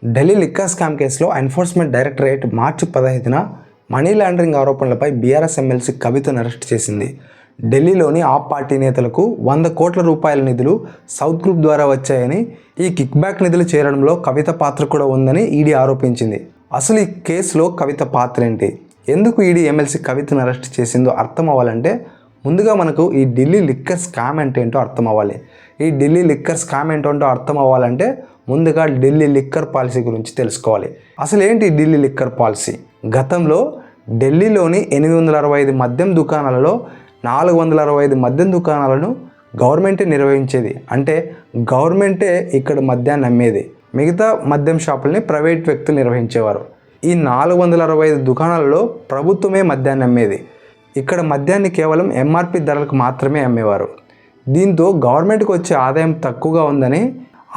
Delhi liquor scam కేసులో enforcement directorate మార్చి 15న money laundering ఆరోపణలపై BRS MLC కవితను అరెస్ట్ చేసింది. ఢిల్లీలోని ఆప్ పార్టీ నేతలకు 100 కోట్ల రూపాయల నిధులు సౌత్ గ్రూప్ ద్వారా వచ్చాయని, ఈ కిక్ బ్యాక్ నిధులు చేరడంలో కవిత పాత్ర కూడా ఉందని ఈడీ ఆరోపించింది. అసలు ఈ కేసులో కవిత పాత్ర ఏంటి, ఎందుకు ఈడీ ఎమ్మెల్సీ కవితను అరెస్ట్ చేసిందో అర్థం అవ్వాలంటే ముందుగా మనకు ఈ ఢిల్లీ లిక్కర్ స్కామ్ అంటే ఏంటో అర్థం అవ్వాలి. ఈ ఢిల్లీ లిక్కర్ స్కామ్ ఏంటో అర్థం అవ్వాలంటే ముందుగా ఢిల్లీ లిక్కర్ పాలసీ గురించి తెలుసుకోవాలి. అసలు ఏంటి ఢిల్లీ లిక్కర్ పాలసీ? గతంలో ఢిల్లీలోని 865 మద్యం దుకాణాలలో 465 మద్యం దుకాణాలను గవర్నమెంటే నిర్వహించేది. అంటే గవర్నమెంటే ఇక్కడ మద్యాన్ని అమ్మేది, మిగతా మద్యం షాపుల్ని ప్రైవేట్ వ్యక్తులు నిర్వహించేవారు. ఈ 465 దుకాణాలలో ప్రభుత్వమే మద్యాన్ని అమ్మేది. ఇక్కడ మద్యాన్ని కేవలం ఎంఆర్పి ధరలకు మాత్రమే అమ్మేవారు. దీంతో గవర్నమెంట్కి వచ్చే ఆదాయం తక్కువగా ఉందని,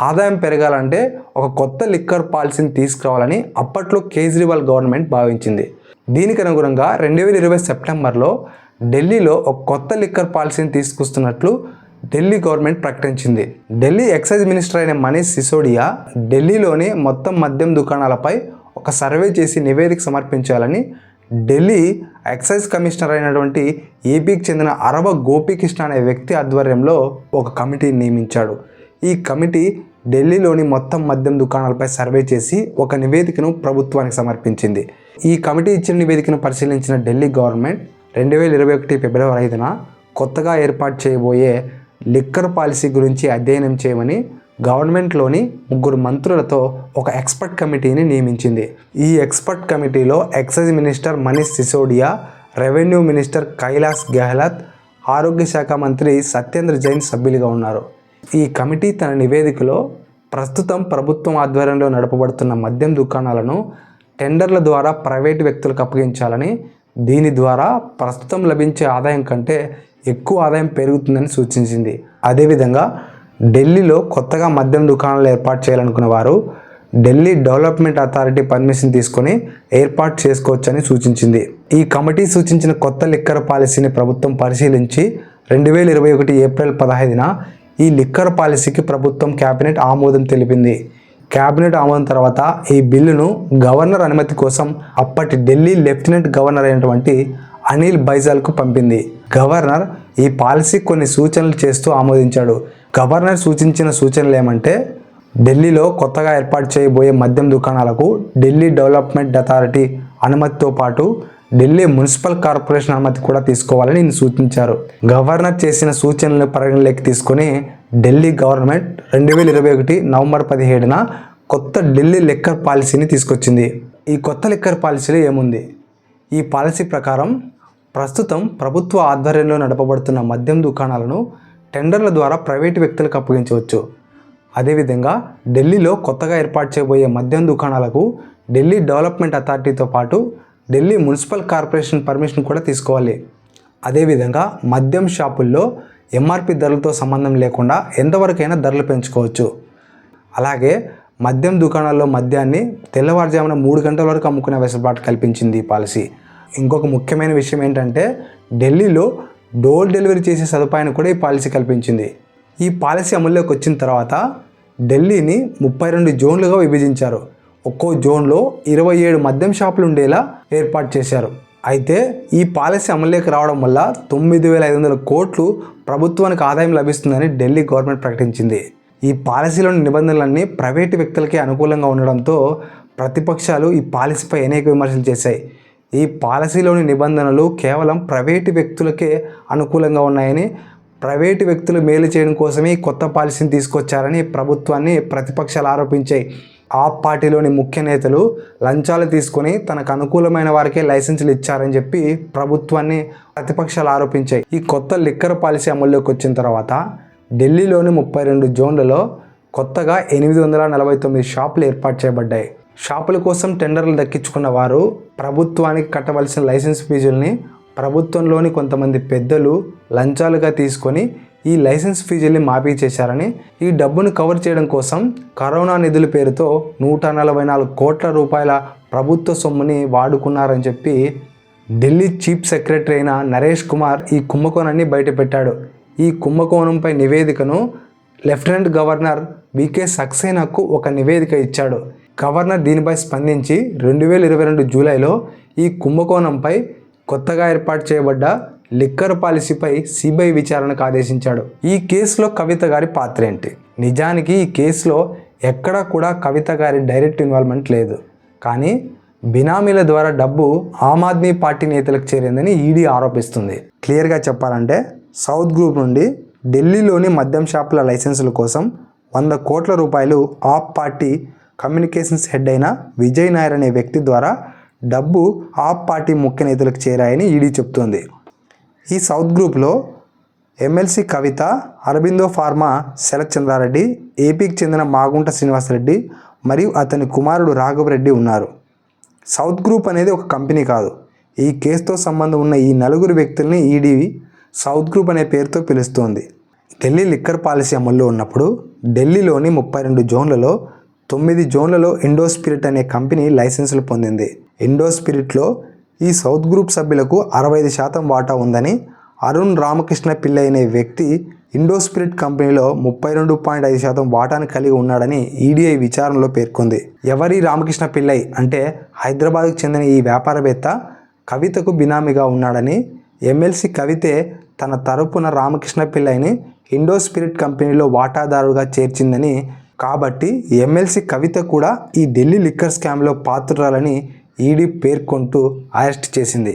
ఆదాయం పెరగాలంటే ఒక కొత్త లిక్కర్ పాలసీని తీసుకురావాలని అప్పట్లో కేజ్రీవాల్ గవర్నమెంట్ భావించింది. దీనికి అనుగుణంగా 2020 సెప్టెంబర్లో ఢిల్లీలో ఒక కొత్త లిక్కర్ పాలసీని తీసుకొస్తున్నట్లు ఢిల్లీ గవర్నమెంట్ ప్రకటించింది. ఢిల్లీ ఎక్సైజ్ మినిస్టర్ అయిన మనీష్ సిసోడియా ఢిల్లీలోని మొత్తం మద్యం దుకాణాలపై ఒక సర్వే చేసి నివేదిక సమర్పించాలని ఢిల్లీ ఎక్సైజ్ కమిషనర్ అయినటువంటి ఏపీకి చెందిన అరవ గోపీకృష్ణ అనే వ్యక్తి ఆధ్వర్యంలో ఒక కమిటీని నియమించాడు. ఈ కమిటీ ఢిల్లీలోని మొత్తం మద్యం దుకాణాలపై సర్వే చేసి ఒక నివేదికను ప్రభుత్వానికి సమర్పించింది. ఈ కమిటీ ఇచ్చిన నివేదికను పరిశీలించిన ఢిల్లీ గవర్నమెంట్ 2021 ఫిబ్రవరి 5న కొత్తగా ఏర్పాటు చేయబోయే లిక్కర్ పాలసీ గురించి అధ్యయనం చేయమని గవర్నమెంట్లోని 3 మంత్రులతో ఒక ఎక్స్పర్ట్ కమిటీని నియమించింది. ఈ ఎక్స్పర్ట్ కమిటీలో excise minister Manish Sisodia, revenue minister Kailash Gahlot, ఆరోగ్య శాఖ మంత్రి సత్యేంద్ర జైన్ సభ్యులుగా ఉన్నారు. ఈ కమిటీ తన నివేదికలో ప్రస్తుతం ప్రభుత్వం ఆధ్వర్యంలో నడపబడుతున్న మద్యం దుకాణాలను టెండర్ల ద్వారా ప్రైవేటు వ్యక్తులకు అప్పగించాలని, దీని ద్వారా ప్రస్తుతం లభించే ఆదాయం కంటే ఎక్కువ ఆదాయం పెరుగుతుందని సూచించింది. అదేవిధంగా ఢిల్లీలో కొత్తగా మద్యం దుకాణాలు ఏర్పాటు చేయాలనుకున్న వారు ఢిల్లీ డెవలప్మెంట్ అథారిటీ పర్మిషన్ తీసుకొని ఏర్పాటు చేసుకోవచ్చని సూచించింది. ఈ కమిటీ సూచించిన కొత్త లిక్కర్ పాలసీని ప్రభుత్వం పరిశీలించి 2021 ఏప్రిల్ 15న ఈ లిక్కర్ పాలసీకి ప్రభుత్వం క్యాబినెట్ ఆమోదం తెలిపింది. క్యాబినెట్ ఆమోదం తర్వాత ఈ బిల్లును గవర్నర్ అనుమతి కోసం అప్పటి ఢిల్లీ లెఫ్టినెంట్ గవర్నర్ అయినటువంటి అనిల్ బైజాల్కు పంపింది. గవర్నర్ ఈ పాలసీ కొన్ని సూచనలు చేస్తూ ఆమోదించాడు. గవర్నర్ సూచించిన సూచనలు ఏమంటే, ఢిల్లీలో కొత్తగా ఏర్పాటు చేయబోయే మద్యం దుకాణాలకు ఢిల్లీ డెవలప్మెంట్ అథారిటీ అనుమతితో పాటు ఢిల్లీ మున్సిపల్ కార్పొరేషన్ అనుమతి కూడా తీసుకోవాలని ఈయన సూచించారు. గవర్నర్ చేసిన సూచనలను పరిగణలోకి తీసుకొని ఢిల్లీ గవర్నమెంట్ 2021 నవంబర్ 17న కొత్త ఢిల్లీ లిక్కర్ పాలసీని తీసుకొచ్చింది. ఈ కొత్త లిక్కర్ పాలసీలో ఏముంది? ఈ పాలసీ ప్రకారం ప్రస్తుతం ప్రభుత్వ ఆధ్వర్యంలో నడపబడుతున్న మద్యం దుకాణాలను టెండర్ల ద్వారా ప్రైవేటు వ్యక్తులకు అప్పగించవచ్చు. అదేవిధంగా ఢిల్లీలో కొత్తగా ఏర్పాటు చేయబోయే మద్యం దుకాణాలకు ఢిల్లీ డెవలప్మెంట్ అథారిటీతో పాటు ఢిల్లీ మున్సిపల్ కార్పొరేషన్ పర్మిషన్ కూడా తీసుకోవాలి. అదేవిధంగా మద్యం షాపుల్లో ఎంఆర్పి ధరలతో సంబంధం లేకుండా ఎంతవరకైనా ధరలు పెంచుకోవచ్చు. అలాగే మద్యం దుకాణాల్లో మద్యాన్ని తెల్లవారుజామున 3 గంటల వరకు అమ్ముకునే వెసులుబాటు కల్పించింది ఈ పాలసీ. ఇంకొక ముఖ్యమైన విషయం ఏంటంటే, ఢిల్లీలో డోర్ డెలివరీ చేసే సదుపాయాన్ని కూడా ఈ పాలసీ కల్పించింది. ఈ పాలసీ అమల్లోకి వచ్చిన తర్వాత ఢిల్లీని 32 జోన్లుగా విభజించారు. ఒక్కో జోన్లో 27 మద్యం షాపులు ఉండేలా ఏర్పాటు చేశారు. అయితే ఈ పాలసీ అమల్లోకి రావడం వల్ల 9,500 కోట్లు ప్రభుత్వానికి ఆదాయం లభిస్తుందని ఢిల్లీ గవర్నమెంట్ ప్రకటించింది. ఈ పాలసీలోని నిబంధనలన్నీ ప్రైవేటు వ్యక్తులకే అనుకూలంగా ఉండడంతో ప్రతిపక్షాలు ఈ పాలసీపై అనేక విమర్శలు చేశాయి. ఈ పాలసీలోని నిబంధనలు కేవలం ప్రైవేటు వ్యక్తులకే అనుకూలంగా ఉన్నాయని, ప్రైవేటు వ్యక్తులు మేలు చేయడం కోసమే కొత్త పాలసీని తీసుకొచ్చారని ప్రభుత్వాన్ని ప్రతిపక్షాలు ఆరోపించాయి. ఆ పార్టీలోని ముఖ్య నేతలు లంచాలు తీసుకొని తనకు అనుకూలమైన వారికే లైసెన్సులు ఇచ్చారని చెప్పి ప్రభుత్వాన్ని ప్రతిపక్షాలు ఆరోపించాయి. ఈ కొత్త లిక్కర్ పాలసీ అమల్లోకి వచ్చిన తర్వాత ఢిల్లీలోని 32 జోన్లలో కొత్తగా 849 షాపులు ఏర్పాటు చేయబడ్డాయి. షాపుల కోసం టెండర్లు దక్కించుకున్న వారు ప్రభుత్వానికి కట్టవలసిన లైసెన్స్ ఫీజుల్ని ప్రభుత్వంలోని కొంతమంది పెద్దలు లంచాలుగా తీసుకొని ఈ లైసెన్స్ ఫీజుల్ని మాఫీ చేశారని, ఈ డబ్బును కవర్ చేయడం కోసం కరోనా నిధుల పేరుతో 144 కోట్ల రూపాయల ప్రభుత్వ సొమ్ముని వాడుకున్నారని చెప్పి ఢిల్లీ చీఫ్ సెక్రటరీ అయిన నరేష్ కుమార్ ఈ కుంభకోణాన్ని బయటపెట్టాడు. ఈ కుంభకోణంపై నివేదికను లెఫ్టినెంట్ గవర్నర్ వికే సక్సేనాకు ఒక నివేదిక ఇచ్చాడు. గవర్నర్ దీనిపై స్పందించి 2022 జూలైలో ఈ కుంభకోణంపై కొత్తగా ఏర్పాటు చేయబడ్డ లిక్కర్ పాలసీపై సిబిఐ విచారణకు ఆదేశించాడు. ఈ కేసులో కవిత గారి పాత్ర ఏంటి? నిజానికి ఈ కేసులో ఎక్కడా కూడా కవిత గారి డైరెక్ట్ ఇన్వాల్వ్మెంట్ లేదు. కానీ బినామీల ద్వారా డబ్బు ఆమ్ ఆద్మీ పార్టీ నేతలకు చేరిందని ఈడీ ఆరోపిస్తుంది. క్లియర్గా చెప్పాలంటే సౌత్ గ్రూప్ నుండి ఢిల్లీలోని మద్యం షాపుల లైసెన్సుల కోసం 100 కోట్ల రూపాయలు ఆప్ పార్టీ కమ్యూనికేషన్స్ హెడ్ అయిన విజయ్ నాయర్ అనే వ్యక్తి ద్వారా డబ్బు ఆప్ పార్టీ ముఖ్య నేతలకు చేరాయని ఈడీ చెబుతోంది. ఈ సౌత్ గ్రూప్లో ఎమ్మెల్సీ కవిత, అరబిందో ఫార్మా శరత్ చంద్రారెడ్డి, ఏపీకి చెందిన మాగుంట శ్రీనివాసరెడ్డి మరియు అతని కుమారుడు రాఘవరెడ్డి ఉన్నారు. సౌత్ గ్రూప్ అనేది ఒక కంపెనీ కాదు. ఈ కేసుతో సంబంధం ఉన్న ఈ 4 వ్యక్తుల్ని ఈడీ సౌత్ గ్రూప్ అనే పేరుతో పిలుస్తోంది. ఢిల్లీ లిక్కర్ పాలసీ అమల్లో ఉన్నప్పుడు ఢిల్లీలోని 32 జోన్లలో 9 జోన్లలో ఇండో స్పిరిట్ అనే కంపెనీ లైసెన్సులు పొందింది. ఇండో స్పిరిట్లో ఈ సౌత్ గ్రూప్ సభ్యులకు 65% వాటా ఉందని అరుణ్ రామకృష్ణ పిల్లై అనే వ్యక్తి ఇండో స్పిరిట్ కంపెనీలో 32.5% వాటాను కలిగి ఉన్నాడని ఈడీఐ విచారణలో పేర్కొంది. ఎవరి రామకృష్ణ పిల్లై అంటే హైదరాబాద్కు చెందిన ఈ వ్యాపారవేత్త కవితకు బినామీగా ఉన్నాడని, ఎమ్మెల్సీ కవితే తన తరపున రామకృష్ణ పిల్లైని ఇండో స్పిరిట్ కంపెనీలో వాటాదారుగా చేర్చిందని, కాబట్టి ఎమ్మెల్సీ కవిత కూడా ఈ ఢిల్లీ లిక్కర్ స్కామ్లో పాత్రురాలని ఈడీ పేర్కొంటూ అరెస్ట్ చేసింది.